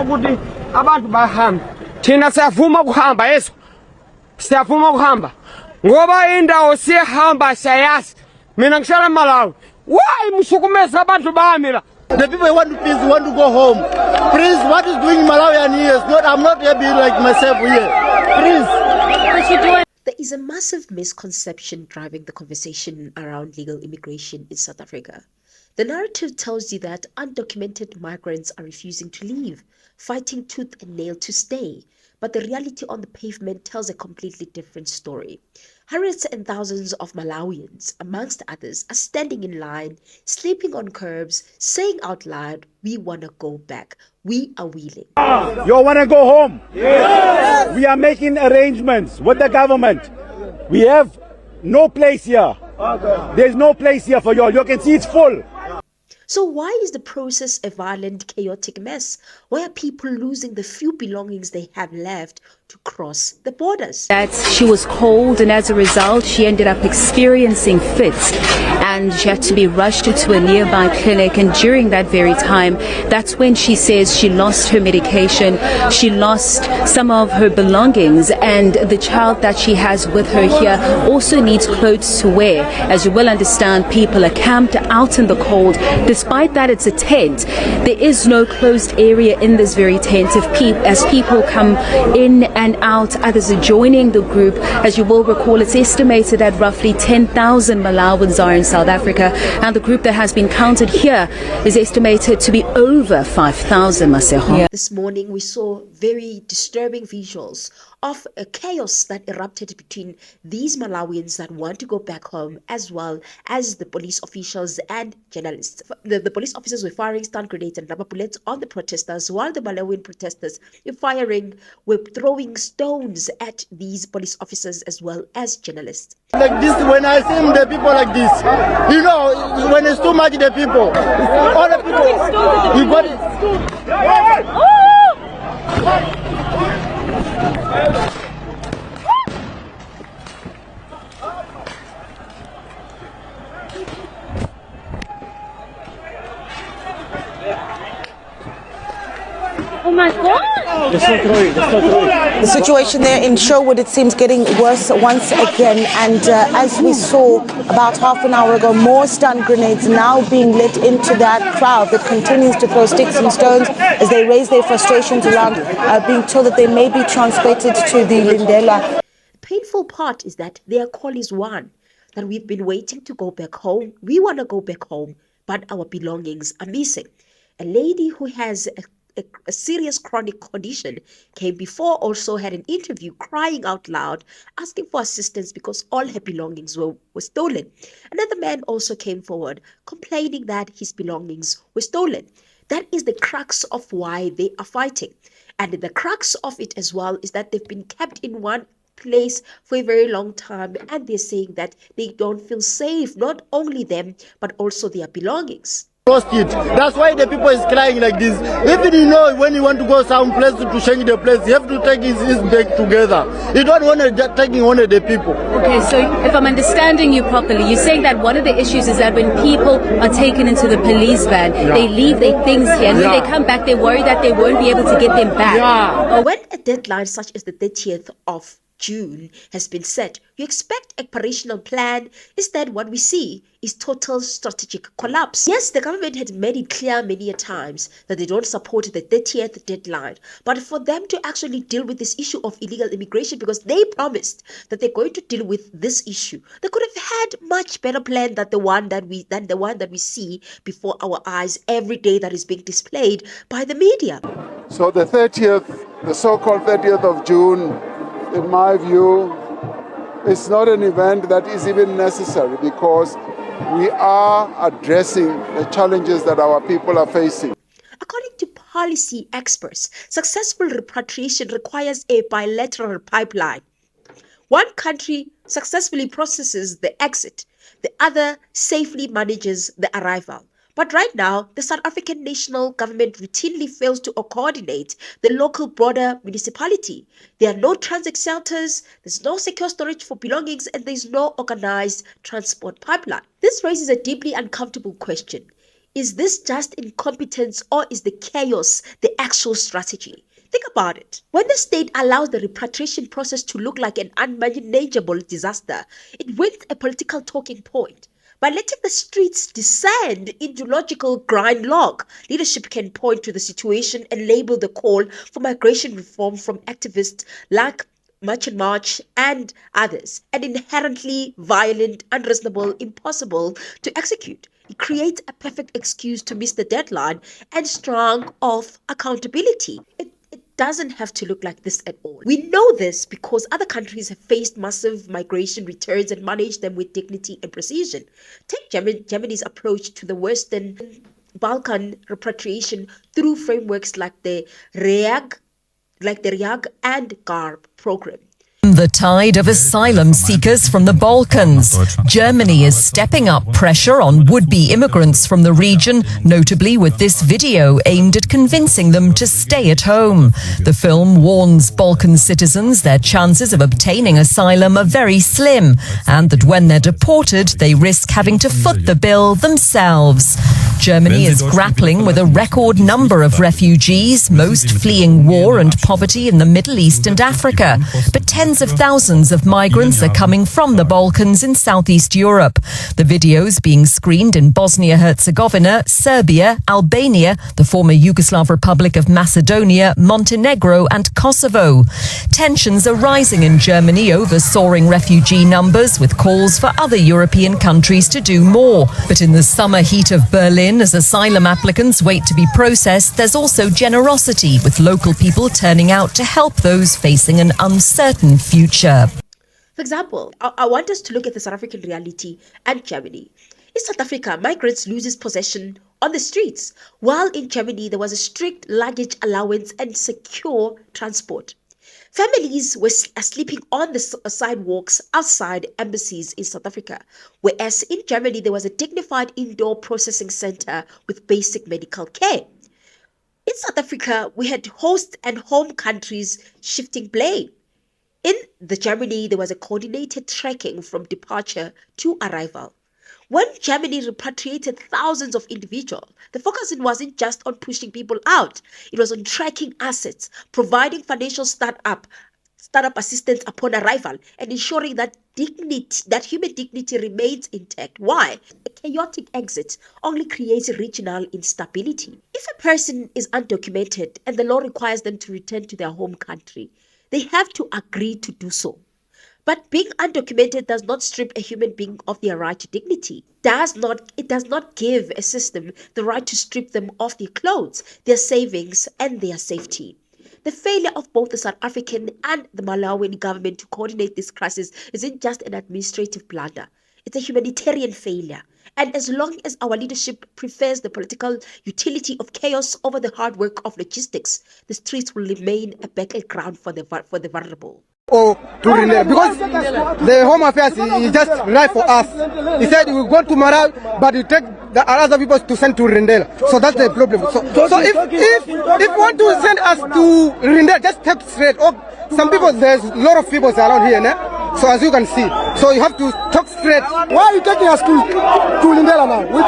ukuthi abantu bahambe thina siyavuma ukuhamba yeso siyavuma ukuhamba ngoba indawo sihamba siyayazi mina ngihlala Malawi why musukumeza abantu bami la. The people want to peace, want to go home. Please, what is doing Malawian here? I'm not happy like myself here. Please. There is a massive misconception driving the conversation around legal immigration in South Africa. The narrative tells you that undocumented migrants are refusing to leave, fighting tooth and nail to stay. But the reality on the pavement tells a completely different story. Hundreds and thousands of Malawians, amongst others, are standing in line, sleeping on curbs, saying out loud, we want to go back. We are willing. You want to go home? Yes. We are making arrangements with the government. We have no place here. There's no place here for you all. You can see it's full. So why is the process a violent, chaotic mess? Why are people losing the few belongings they have left to cross the borders? That she was cold, and as a result, she ended up experiencing fits, and she had to be rushed to a nearby clinic. And during that very time, that's when she says she lost her medication, she lost some of her belongings, and the child that she has with her here also needs clothes to wear. As you will understand, people are camped out in the cold. Despite that it's a tent, there is no closed area in this very tent. As people come in and out, others are joining the group. As you will recall, it's estimated that roughly 10,000 Malawians are in South Africa, and the group that has been counted here is estimated to be over 5,000, Maseho. This morning we saw very disturbing visuals of a chaos that erupted between these Malawians that want to go back home, as well as the police officials and journalists. The police officers were firing stun grenades and rubber bullets on the protesters, while the Malawian protesters were throwing stones at these police officers as well as journalists. Like this, when I see the people like this, you know, when it's too much, the people, all the people, you got it. Oh my God! The situation there in Sherwood, it seems, getting worse once again. And as we saw about half an hour ago, more stun grenades now being let into that crowd that continues to throw sticks and stones as they raise their frustrations around being told that they may be transported to the Lindela. The painful part is that their call is one, that we've been waiting to go back home. We want to go back home, but our belongings are missing. A lady who has a serious chronic condition came before, also had an interview crying out loud, asking for assistance because all her belongings were stolen. Another man also came forward complaining that his belongings were stolen. That is the crux of why they are fighting. And the crux of it as well is that they've been kept in one place for a very long time, and they're saying that they don't feel safe, not only them, but also their belongings. Lost it. That's why the people is crying like this. Even you know, when you want to go some place to change the place, you have to take his bag together. You don't want to just taking one of the people. Okay, so if I'm understanding you properly, you're saying that one of the issues is that when people are taken into the police van, they leave their things here, and when they come back, they worry that they won't be able to get them back. When a deadline such as the 30th of June has been set, you expect a operational plan. Instead, what we see is total strategic collapse. Yes, the government had made it clear many a times that they don't support the 30th deadline, but for them to actually deal with this issue of illegal immigration, because they promised that they're going to deal with this issue, they could have had much better plan than the one that we see before our eyes every day that is being displayed by the media. So the 30th, the so-called 30th of June, in my view, it's not an event that is even necessary, because we are addressing the challenges that our people are facing. According to policy experts, successful repatriation requires a bilateral pipeline. One country successfully processes the exit, the other safely manages the arrival. But right now, the South African national government routinely fails to coordinate the local border municipality. There are no transit shelters, there's no secure storage for belongings, and there's no organized transport pipeline. This raises a deeply uncomfortable question. Is this just incompetence, or is the chaos the actual strategy? Think about it. When the state allows the repatriation process to look like an unmanageable disaster, it wins a political talking point. By letting the streets descend into logical grind log, leadership can point to the situation and label the call for migration reform from activists like March and others, and inherently violent, unreasonable, impossible to execute. It creates a perfect excuse to miss the deadline and strong off accountability. It doesn't have to look like this at all. We know this because other countries have faced massive migration returns and managed them with dignity and precision. Take Germany's approach to the Western Balkan repatriation through frameworks like the REAG and GARP program. The tide of asylum seekers from the Balkans. Germany is stepping up pressure on would-be immigrants from the region, notably with this video aimed at convincing them to stay at home. The film warns Balkan citizens their chances of obtaining asylum are very slim, and that when they're deported, they risk having to foot the bill themselves. Germany is grappling with a record number of refugees, most fleeing war and poverty in the Middle East and Africa. But tens of thousands of migrants are coming from the Balkans in Southeast Europe. The videos being screened in Bosnia-Herzegovina, Serbia, Albania, the former Yugoslav Republic of Macedonia, Montenegro and Kosovo. Tensions are rising in Germany over soaring refugee numbers, with calls for other European countries to do more. But in the summer heat of Berlin, as asylum applicants wait to be processed, there's also generosity, with local people turning out to help those facing an uncertain future. For example, I want us to look at the South African reality and Germany. In South Africa, migrants lose possession on the streets, while in Germany there was a strict luggage allowance and secure transport. Families were sleeping on the sidewalks outside embassies in South Africa, whereas in Germany there was a dignified indoor processing center with basic medical care. In South Africa, we had host and home countries shifting blame. In Germany, there was a coordinated tracking from departure to arrival. When Germany repatriated thousands of individuals, the focus wasn't just on pushing people out. It was on tracking assets, providing financial startup assistance upon arrival, and ensuring that human dignity remains intact. Why? A chaotic exit only creates regional instability. If a person is undocumented and the law requires them to return to their home country, they have to agree to do so. But being undocumented does not strip a human being of their right to dignity. It does not give a system the right to strip them of their clothes, their savings, and their safety. The failure of both the South African and the Malawian government to coordinate this crisis isn't just an administrative blunder. It's a humanitarian failure. And as long as our leadership prefers the political utility of chaos over the hard work of logistics, the streets will remain a battleground for the vulnerable. Or to Rindela, because the Home Affairs is just right for us. He said we will go to Malawi, but you take the other people to send to Rindela. So that's the problem. So if you want to send us to Rindela, just take straight. Or some people, there's a lot of people around here, né? So as you can see, so you have to talk straight. Why are you taking us to Rindela now? We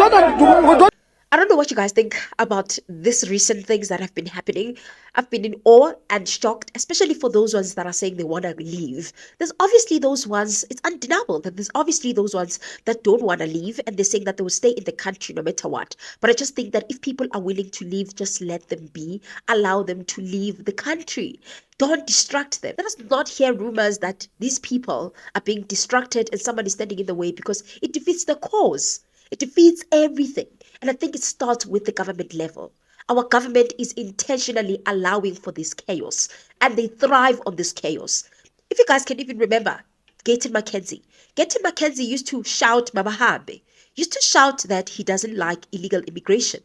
don't. I don't know what you guys think about these recent things that have been happening. I've been in awe and shocked, especially for those ones that are saying they want to leave. There's obviously those ones, it's undeniable that there's obviously those ones that don't want to leave, and they're saying that they will stay in the country no matter what. But I just think that if people are willing to leave, just let them be. Allow them to leave the country. Don't distract them. Let us not hear rumors that these people are being distracted and somebody standing in the way, because it defeats the cause. It defeats everything. And I think it starts with the government level. Our government is intentionally allowing for this chaos, and they thrive on this chaos. If you guys can even remember, Gayton McKenzie used to shout Mabahambe, used to shout that he doesn't like illegal immigration.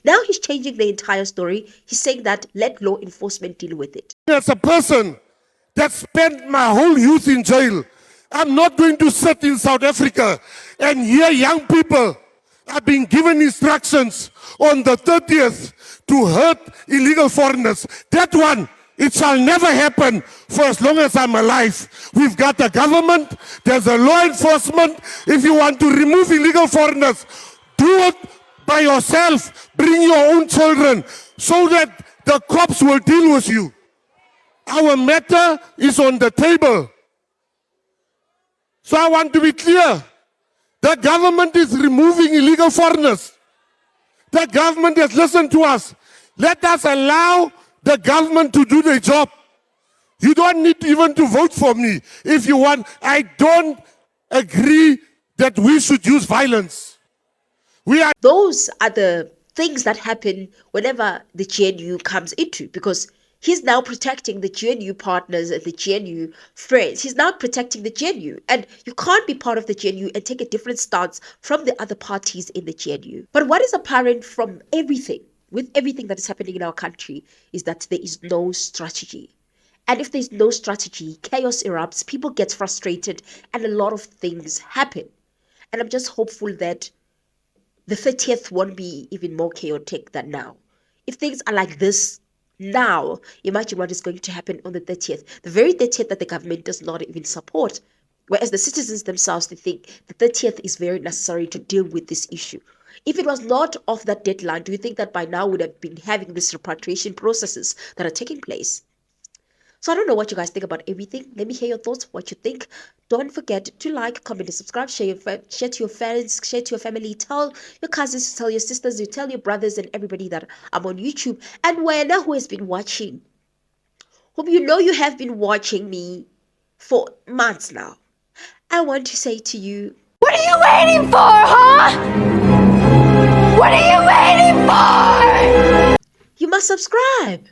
Now he's changing the entire story. He's saying that let law enforcement deal with it. As a person that spent my whole youth in jail, I'm not going to sit in South Africa and hear young people are being given instructions on the 30th to hurt illegal foreigners. That one It shall never happen for as long as I'm alive. We've got the government, there's a law enforcement. If you want to remove illegal foreigners, do it by yourself. Bring your own children so that the cops will deal with you. Our matter is on the table. So I want to be clear. The government is removing illegal foreigners. The government has listened to us. Let us allow the government to do their job. You don't need even to vote for me if you want. I don't agree that we should use violence. Those are the things that happen whenever the GNU comes into, because he's now protecting the GNU partners and the GNU friends. He's now protecting the GNU. And you can't be part of the GNU and take a different stance from the other parties in the GNU. But what is apparent from everything, with everything that is happening in our country, is that there is no strategy. And if there's no strategy, chaos erupts, people get frustrated, and a lot of things happen. And I'm just hopeful that the 30th won't be even more chaotic than now. If things are like this now, imagine what is going to happen on the 30th. The very 30th that the government does not even support. Whereas the citizens themselves, they think the 30th is very necessary to deal with this issue. If it was not of that deadline, do you think that by now we would have been having these repatriation processes that are taking place? So I don't know what you guys think about everything. Let me hear your thoughts, what you think. Don't forget to like, comment, and subscribe. Share to your friends, share to your family. Tell your cousins, tell your sisters, you tell your brothers and everybody that I'm on YouTube. And wherever who has been watching. Hope you know you have been watching me for months now. I want to say to you, what are you waiting for, huh? What are you waiting for? You must subscribe.